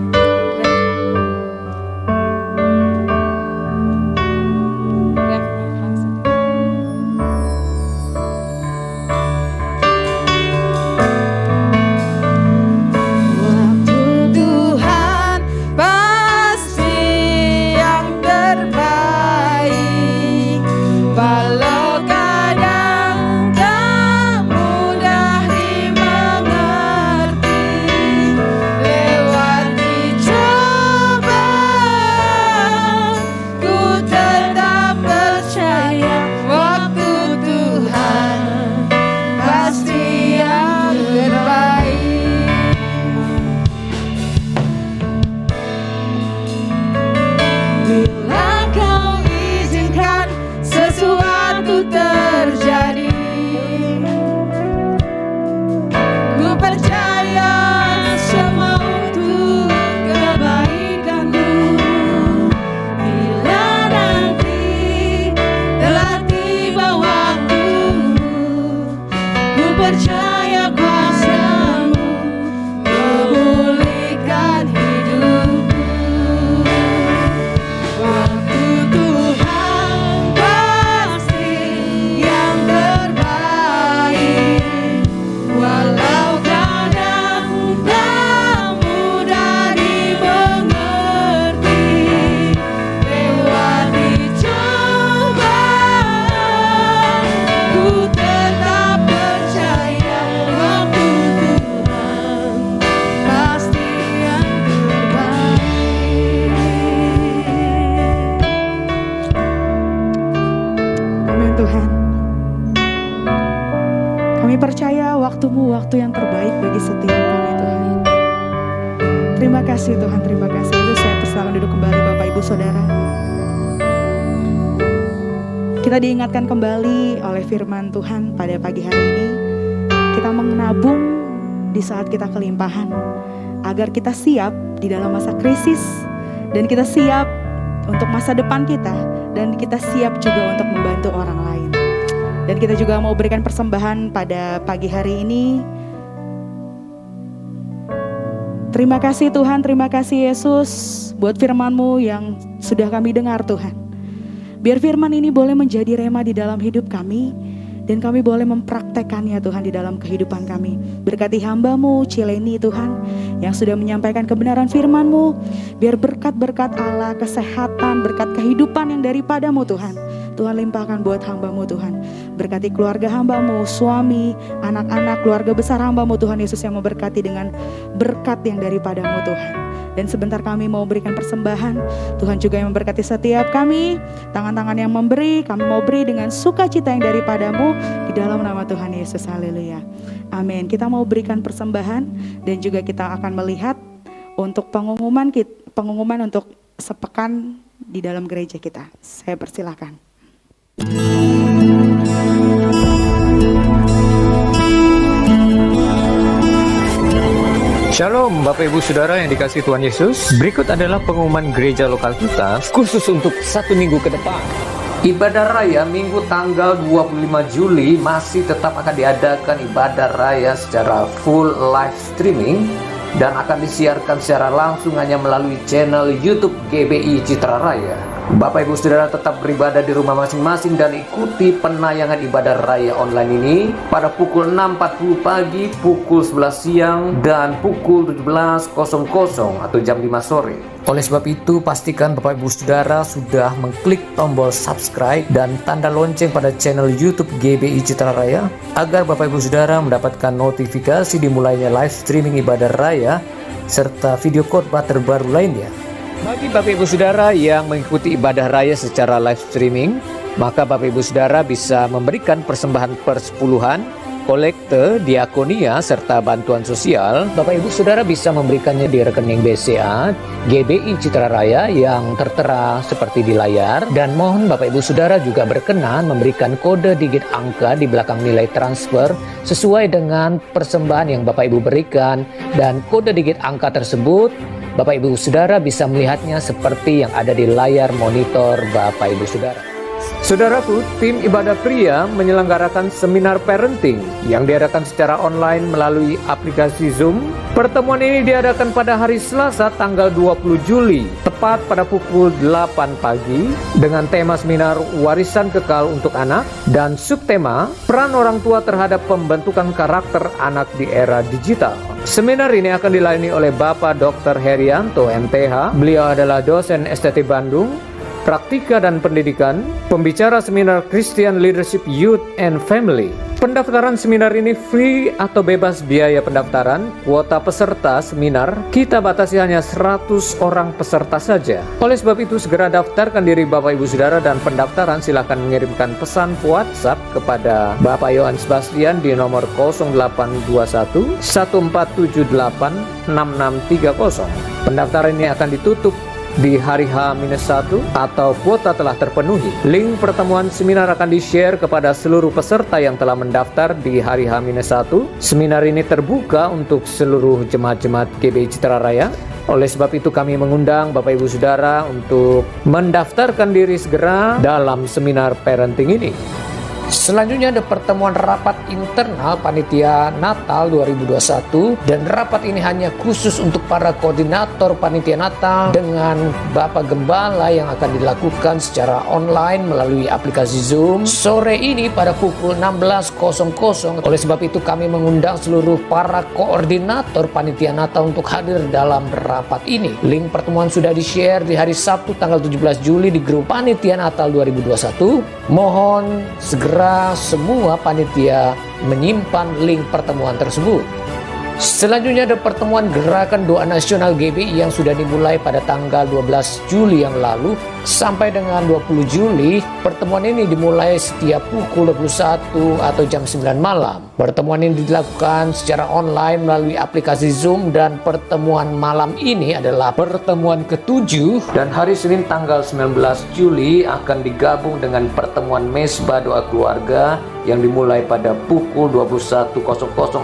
Waktu yang terbaik bagi setiap kami Tuhan. Terima kasih Tuhan, terima kasih. Itu saya persilakan duduk kembali Bapak Ibu Saudara. Kita diingatkan kembali oleh firman Tuhan pada pagi hari ini. Kita menabung di saat kita kelimpahan, agar kita siap di dalam masa krisis, dan kita siap untuk masa depan kita, dan kita siap juga untuk membantu orang lain. Dan kita juga mau berikan persembahan pada pagi hari ini. Terima kasih Tuhan, terima kasih Yesus buat firman-Mu yang sudah kami dengar Tuhan. Biar firman ini boleh menjadi rema di dalam hidup kami, dan kami boleh mempraktekannya Tuhan di dalam kehidupan kami. Berkati hamba-Mu Cileni Tuhan yang sudah menyampaikan kebenaran firman-Mu. Biar berkat-berkat Allah, kesehatan, berkat kehidupan yang daripada-Mu Tuhan, Tuhan limpahkan buat hamba-Mu Tuhan. Berkati keluarga hamba-Mu, suami, anak-anak, keluarga besar hamba-Mu Tuhan Yesus yang memberkati dengan berkat yang daripada-Mu Tuhan. Dan sebentar kami mau berikan persembahan, Tuhan juga yang memberkati setiap kami. Tangan-tangan yang memberi, kami mau beri dengan sukacita yang daripada-Mu di dalam nama Tuhan Yesus. Haleluya. Amin. Kita mau berikan persembahan dan juga kita akan melihat untuk pengumuman untuk sepekan di dalam gereja kita. Saya persilahkan. Shalom Bapak Ibu Saudara yang dikasihi Tuhan Yesus. Berikut adalah pengumuman gereja lokal kita khusus untuk 1 minggu ke depan. Ibadah Raya Minggu tanggal 25 Juli masih tetap akan diadakan ibadah Raya secara full live streaming dan akan disiarkan secara langsung hanya melalui channel YouTube GBI Citra Raya. Bapak Ibu Saudara tetap beribadah di rumah masing-masing dan ikuti penayangan ibadah raya online ini pada pukul 6.40 pagi, pukul 11 siang, dan pukul 17.00 atau jam 5 sore. Oleh sebab itu, pastikan Bapak Ibu Saudara sudah mengklik tombol subscribe dan tanda lonceng pada channel YouTube GBI Citra Raya agar Bapak Ibu Saudara mendapatkan notifikasi dimulainya live streaming ibadah raya serta video khotbah terbaru lainnya. Bagi Bapak Ibu Saudara yang mengikuti ibadah raya secara live streaming, maka Bapak Ibu Saudara bisa memberikan persembahan persepuluhan, kolekte, diakonia, serta bantuan sosial. Bapak Ibu Saudara bisa memberikannya di rekening BCA GBI Citra Raya yang tertera seperti di layar. Dan mohon Bapak Ibu Saudara juga berkenan memberikan kode digit angka di belakang nilai transfer sesuai dengan persembahan yang Bapak Ibu berikan. Dan kode digit angka tersebut Bapak Ibu Saudara bisa melihatnya seperti yang ada di layar monitor Bapak Ibu Saudara. Saudaraku, tim ibadah pria menyelenggarakan seminar parenting yang diadakan secara online melalui aplikasi Zoom. Pertemuan ini diadakan pada hari Selasa tanggal 20 Juli, tepat pada pukul 8 pagi dengan tema seminar warisan kekal untuk anak dan subtema peran orang tua terhadap pembentukan karakter anak di era digital. Seminar ini akan dilayani oleh Bapak Dr. Herianto MTH. Beliau adalah dosen STT Bandung, praktika dan pendidikan, pembicara seminar Christian Leadership Youth and Family. Pendaftaran seminar ini free atau bebas biaya pendaftaran. Kuota peserta seminar kita batasi hanya 100 orang peserta saja. Oleh sebab itu segera daftarkan diri Bapak Ibu Saudara, dan pendaftaran silakan mengirimkan pesan WhatsApp kepada Bapak Yohan Sebastian di nomor 0821 1478 6630. Pendaftaran ini akan ditutup di hari H-1 atau kuota telah terpenuhi. Link pertemuan seminar akan di-share kepada seluruh peserta yang telah mendaftar di hari H-1. Seminar ini terbuka untuk seluruh jemaat-jemaat GBI Citra Raya. Oleh sebab itu kami mengundang Bapak Ibu Saudara untuk mendaftarkan diri segera dalam seminar parenting ini. Selanjutnya ada pertemuan rapat internal Panitia Natal 2021, dan rapat ini hanya khusus untuk para koordinator Panitia Natal dengan Bapak Gembala yang akan dilakukan secara online melalui aplikasi Zoom sore ini pada pukul 16.00. Oleh sebab itu kami mengundang seluruh para koordinator Panitia Natal untuk hadir dalam rapat ini. Link pertemuan sudah di-share di hari Sabtu tanggal 17 Juli di grup Panitia Natal 2021. Mohon segera semua panitia menyimpan link pertemuan tersebut. Selanjutnya ada pertemuan Gerakan Doa Nasional GBI yang sudah dimulai pada tanggal 12 Juli yang lalu sampai dengan 20 Juli. Pertemuan ini dimulai setiap pukul 21 atau jam 9 malam. Pertemuan ini dilakukan secara online melalui aplikasi Zoom, dan pertemuan malam ini adalah pertemuan ke-7, dan hari Senin tanggal 19 Juli akan digabung dengan pertemuan Mesbah Doa Keluarga yang dimulai pada pukul 21.00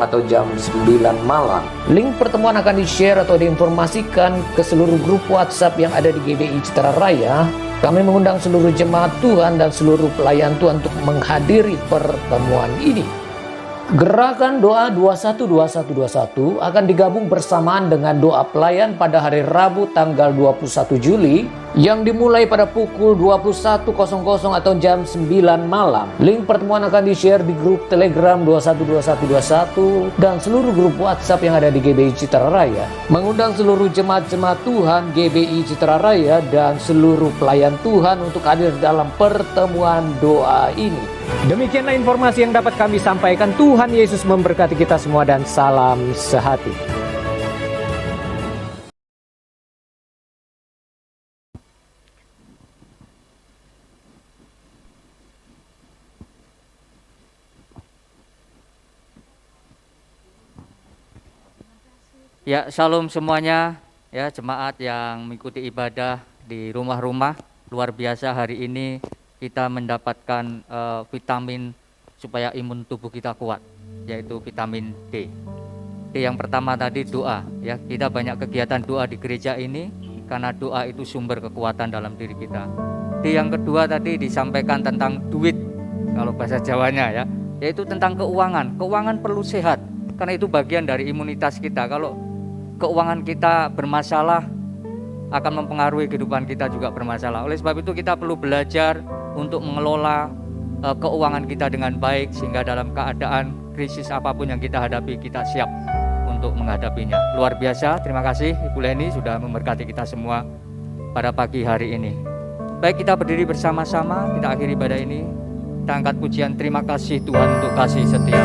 atau jam 9 malam. Link pertemuan akan di-share atau diinformasikan ke seluruh grup WhatsApp yang ada di GBI Citra Raya. Kami mengundang seluruh jemaat Tuhan dan seluruh pelayan Tuhan untuk menghadiri pertemuan ini. Gerakan Doa 212121 akan digabung bersamaan dengan doa pelayan pada hari Rabu tanggal 21 Juli yang dimulai pada pukul 21.00 atau jam 9 malam. Link pertemuan akan di-share di grup Telegram 212121 dan seluruh grup WhatsApp yang ada di GBI Citra Raya. Mengundang seluruh jemaat-jemaat Tuhan GBI Citra Raya dan seluruh pelayan Tuhan untuk hadir dalam pertemuan doa ini. Demikianlah informasi yang dapat kami sampaikan. Tuhan Yesus memberkati kita semua dan salam sehati. Ya, shalom semuanya, ya jemaat yang mengikuti ibadah di rumah-rumah. Luar biasa hari ini kita mendapatkan vitamin supaya imun tubuh kita kuat, yaitu vitamin D. D yang pertama tadi doa, ya kita banyak kegiatan doa di gereja ini karena doa itu sumber kekuatan dalam diri kita. D yang kedua tadi disampaikan tentang duit, kalau bahasa Jawanya ya, yaitu tentang keuangan. Keuangan perlu sehat karena itu bagian dari imunitas kita. Kalau keuangan kita bermasalah akan mempengaruhi kehidupan kita juga bermasalah. Oleh sebab itu kita perlu belajar untuk mengelola keuangan kita dengan baik, sehingga dalam keadaan krisis apapun yang kita hadapi, kita siap untuk menghadapinya. Luar biasa, terima kasih Ibu Leni sudah memberkati kita semua pada pagi hari ini. Baik, kita berdiri bersama-sama, kita akhiri ibadah ini. Kita angkat pujian terima kasih Tuhan untuk kasih setia.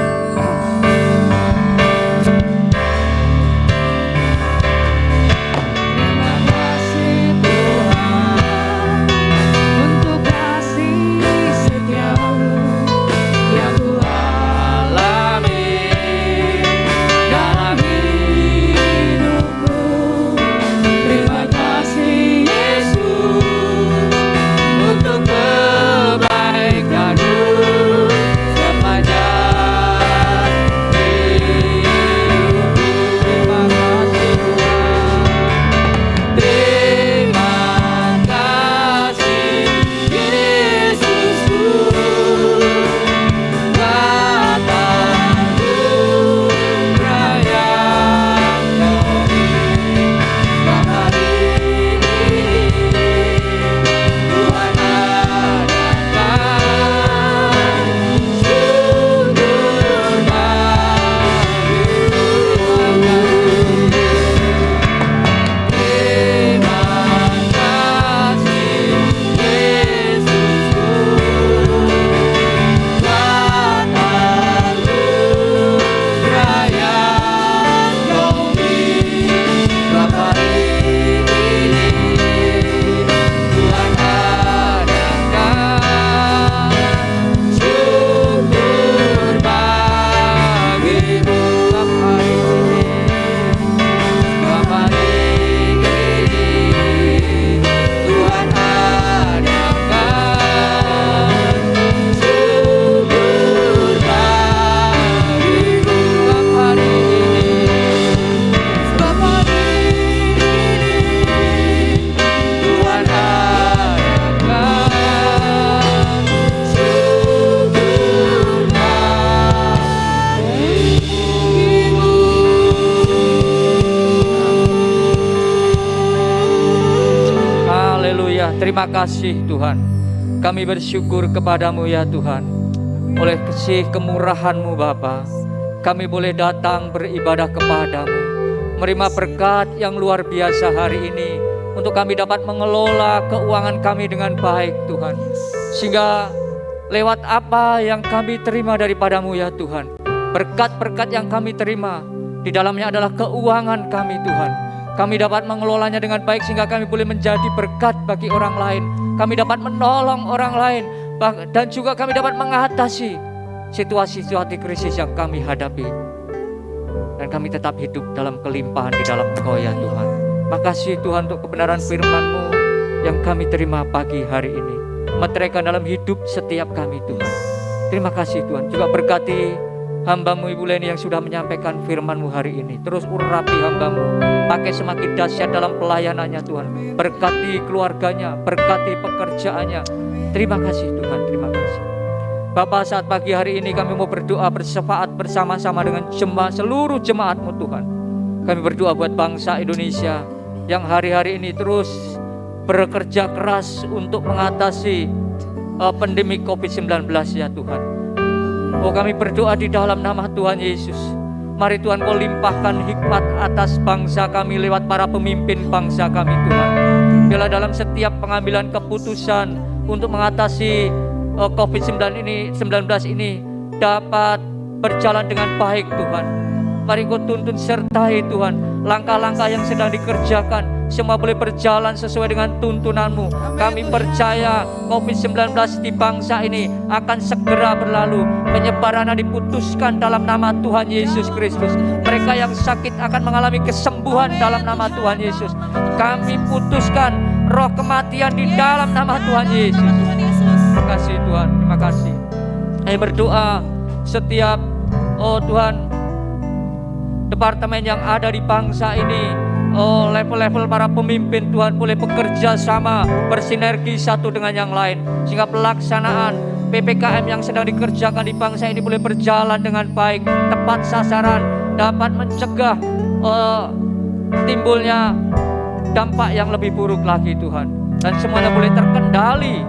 Terima kasih Tuhan, kami bersyukur kepadamu ya Tuhan. Oleh kasih kemurahan-Mu Bapa, kami boleh datang beribadah kepadamu, menerima berkat yang luar biasa hari ini, untuk kami dapat mengelola keuangan kami dengan baik Tuhan. Sehingga lewat apa yang kami terima daripadamu ya Tuhan, berkat-berkat yang kami terima, di dalamnya adalah keuangan kami Tuhan. Kami dapat mengelolanya dengan baik sehingga kami boleh menjadi berkat bagi orang lain. Kami dapat menolong orang lain, dan juga kami dapat mengatasi situasi-situasi krisis yang kami hadapi. Dan kami tetap hidup dalam kelimpahan di dalam Engkau ya Tuhan. Makasih Tuhan untuk kebenaran firman-Mu yang kami terima pagi hari ini. Meteraikan dalam hidup setiap kami Tuhan. Terima kasih Tuhan. Juga berkati hamba-Mu Ibu Leni yang sudah menyampaikan firman-Mu hari ini. Terus urapi hamba-Mu, pakai semakin dahsyat dalam pelayanannya Tuhan. Berkati keluarganya, berkati pekerjaannya. Terima kasih Tuhan, terima kasih. Bapa, saat pagi hari ini kami mau berdoa bersyafaat bersama-sama dengan seluruh jemaat-Mu Tuhan. Kami berdoa buat bangsa Indonesia yang hari-hari ini terus bekerja keras untuk mengatasi pandemi COVID-19 ya Tuhan. Oh, kami berdoa di dalam nama Tuhan Yesus. Mari Tuhan Kau limpahkan hikmat atas bangsa kami lewat para pemimpin bangsa kami Tuhan. Bila dalam setiap pengambilan keputusan untuk mengatasi COVID-19 ini dapat berjalan dengan baik Tuhan. Mari Kau tuntun sertai Tuhan. Langkah-langkah yang sedang dikerjakan semua boleh berjalan sesuai dengan tuntunan-Mu. Kami percaya COVID-19 di bangsa ini akan segera berlalu. Penyebarannya diputuskan dalam nama Tuhan Yesus Kristus. Mereka yang sakit akan mengalami kesembuhan dalam nama Tuhan Yesus. Kami putuskan roh kematian di dalam nama Tuhan Yesus. Terima kasih Tuhan, terima kasih. Saya berdoa setiap Tuhan departemen yang ada di bangsa ini, level-level para pemimpin Tuhan boleh bekerja sama, bersinergi satu dengan yang lain, sehingga pelaksanaan PPKM yang sedang dikerjakan di bangsa ini boleh berjalan dengan baik, tepat sasaran, dapat mencegah timbulnya dampak yang lebih buruk lagi Tuhan. Dan semuanya boleh terkendali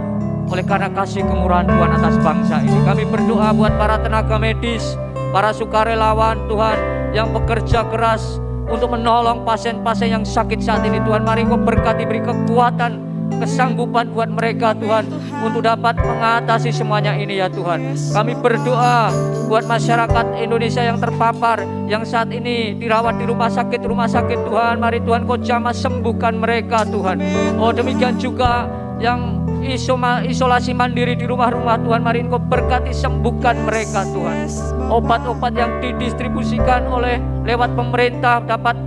oleh karena kasih kemurahan Tuhan atas bangsa ini. Kami berdoa buat para tenaga medis, para sukarelawan Tuhan yang bekerja keras untuk menolong pasien-pasien yang sakit saat ini Tuhan. Mari Engkau berkati, beri kekuatan, kesanggupan buat mereka Tuhan untuk dapat mengatasi semuanya ini ya Tuhan. Kami berdoa buat masyarakat Indonesia yang terpapar, yang saat ini dirawat di rumah sakit Tuhan. Mari Tuhan Kau jamah sembuhkan mereka Tuhan. Oh demikian juga yang isolasi mandiri di rumah-rumah Tuhan, mari Engkau berkati, sembuhkan mereka Tuhan. Obat-obat yang didistribusikan lewat pemerintah dapat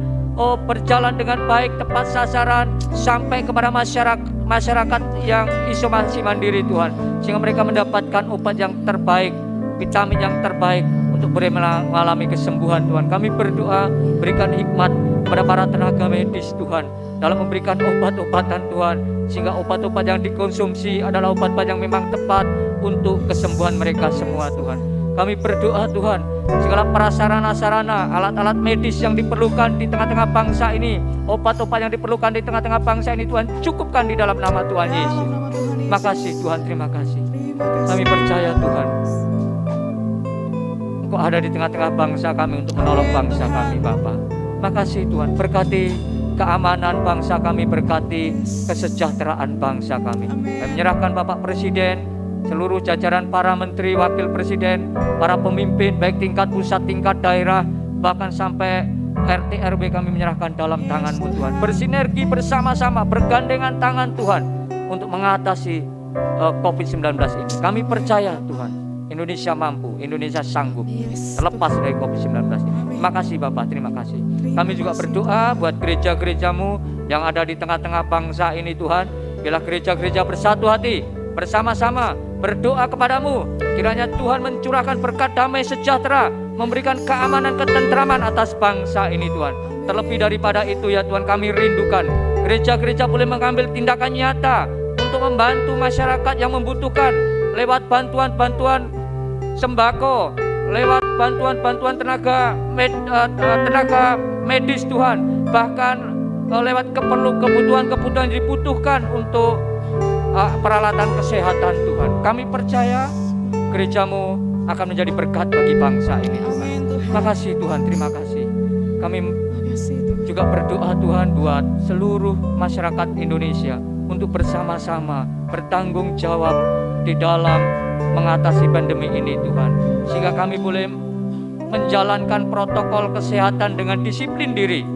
berjalan dengan baik, tepat sasaran, sampai kepada masyarakat yang isolasi mandiri Tuhan, sehingga mereka mendapatkan obat yang terbaik, vitamin yang terbaik untuk mengalami kesembuhan Tuhan. Kami berdoa, berikan hikmat kepada para tenaga medis Tuhan dalam memberikan obat-obatan Tuhan, sehingga obat-obat yang dikonsumsi adalah obat-obat yang memang tepat untuk kesembuhan mereka semua Tuhan. Kami berdoa Tuhan, segala prasarana-sarana, alat-alat medis yang diperlukan di tengah-tengah bangsa ini, obat-obat yang diperlukan di tengah-tengah bangsa ini Tuhan, cukupkan di dalam nama Tuhan Yesus. Makasih Tuhan, terima kasih. Kami percaya Tuhan, Engkau ada di tengah-tengah bangsa kami untuk menolong bangsa kami Bapa. Makasih Tuhan, berkati keamanan bangsa kami, berkati kesejahteraan bangsa kami. Kami menyerahkan Bapak Presiden, seluruh jajaran para menteri, wakil presiden, para pemimpin baik tingkat pusat, tingkat daerah, bahkan sampai RT RW kami menyerahkan dalam tangan-Mu Tuhan. Bersinergi bersama-sama, bergandengan tangan Tuhan untuk mengatasi COVID-19 ini. Kami percaya Tuhan, Indonesia mampu, Indonesia sanggup terlepas dari COVID-19 ini. Terima kasih Bapak, terima kasih. Kami juga berdoa buat gereja-gereja-Mu yang ada di tengah-tengah bangsa ini Tuhan. Biarlah gereja-gereja bersatu hati, bersama-sama berdoa kepadamu, kiranya Tuhan mencurahkan berkat damai sejahtera, memberikan keamanan, ketentraman atas bangsa ini Tuhan. Terlebih daripada itu ya Tuhan, kami rindukan gereja-gereja boleh mengambil tindakan nyata untuk membantu masyarakat yang membutuhkan lewat bantuan-bantuan sembako, lewat bantuan-bantuan tenaga medis Tuhan, bahkan lewat kebutuhan-kebutuhan yang dibutuhkan untuk peralatan kesehatan Tuhan. Kami percaya gereja-Mu akan menjadi berkat bagi bangsa ini Tuhan. Terima kasih Tuhan, terima kasih. Kami juga berdoa Tuhan buat seluruh masyarakat Indonesia untuk bersama-sama bertanggung jawab di dalam mengatasi pandemi ini Tuhan, sehingga kami boleh menjalankan protokol kesehatan dengan disiplin diri,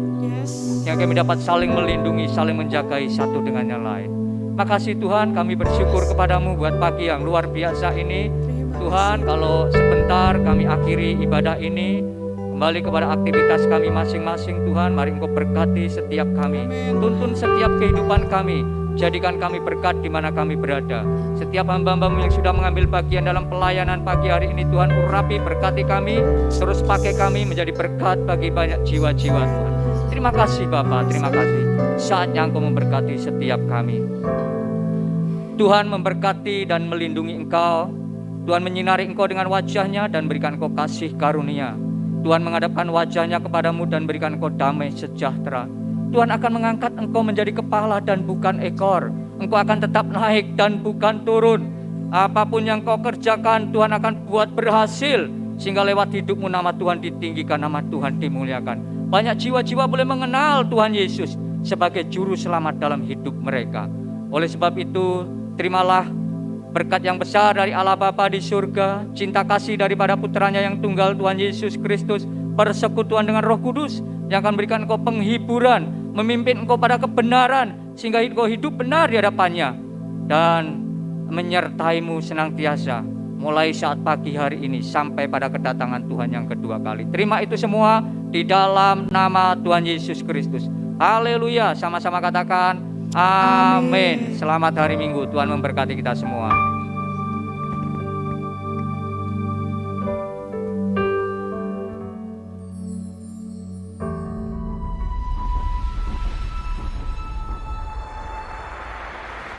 yang kami dapat saling melindungi, saling menjagai satu dengan yang lain. Makasih Tuhan, kami bersyukur kepadamu buat pagi yang luar biasa ini. Tuhan, kalau sebentar kami akhiri ibadah ini, kembali kepada aktivitas kami masing-masing Tuhan, mari Engkau berkati setiap kami, tuntun setiap kehidupan kami, jadikan kami berkat di mana kami berada. Setiap hamba-Hamba-Mu yang sudah mengambil bagian dalam pelayanan pagi hari ini Tuhan, urapi, berkati kami, terus pakai kami menjadi berkat bagi banyak jiwa-jiwa Tuhan. Terima kasih Bapa, terima kasih. Saatnya Engkau memberkati setiap kami. Tuhan memberkati dan melindungi Engkau. Tuhan menyinari Engkau dengan wajah-Nya dan berikan Engkau kasih karunia. Tuhan menghadapkan wajah-Nya kepadamu dan berikan Engkau damai sejahtera. Tuhan akan mengangkat Engkau menjadi kepala dan bukan ekor. Engkau akan tetap naik dan bukan turun. Apapun yang Kau kerjakan, Tuhan akan buat berhasil, sehingga lewat hidupmu nama Tuhan ditinggikan, nama Tuhan dimuliakan. Banyak jiwa-jiwa boleh mengenal Tuhan Yesus sebagai juru selamat dalam hidup mereka. Oleh sebab itu, terimalah berkat yang besar dari Allah Bapa di surga, cinta kasih daripada putranya yang tunggal Tuhan Yesus Kristus, persekutuan dengan Roh Kudus yang akan berikan engkau penghiburan, memimpin engkau pada kebenaran, sehingga engkau hidup benar di hadapannya, dan menyertaimu senantiasa mulai saat pagi hari ini sampai pada kedatangan Tuhan yang kedua kali. Terima itu semua di dalam nama Tuhan Yesus Kristus. Haleluya, sama-sama katakan amin. Selamat hari Minggu, Tuhan memberkati kita semua.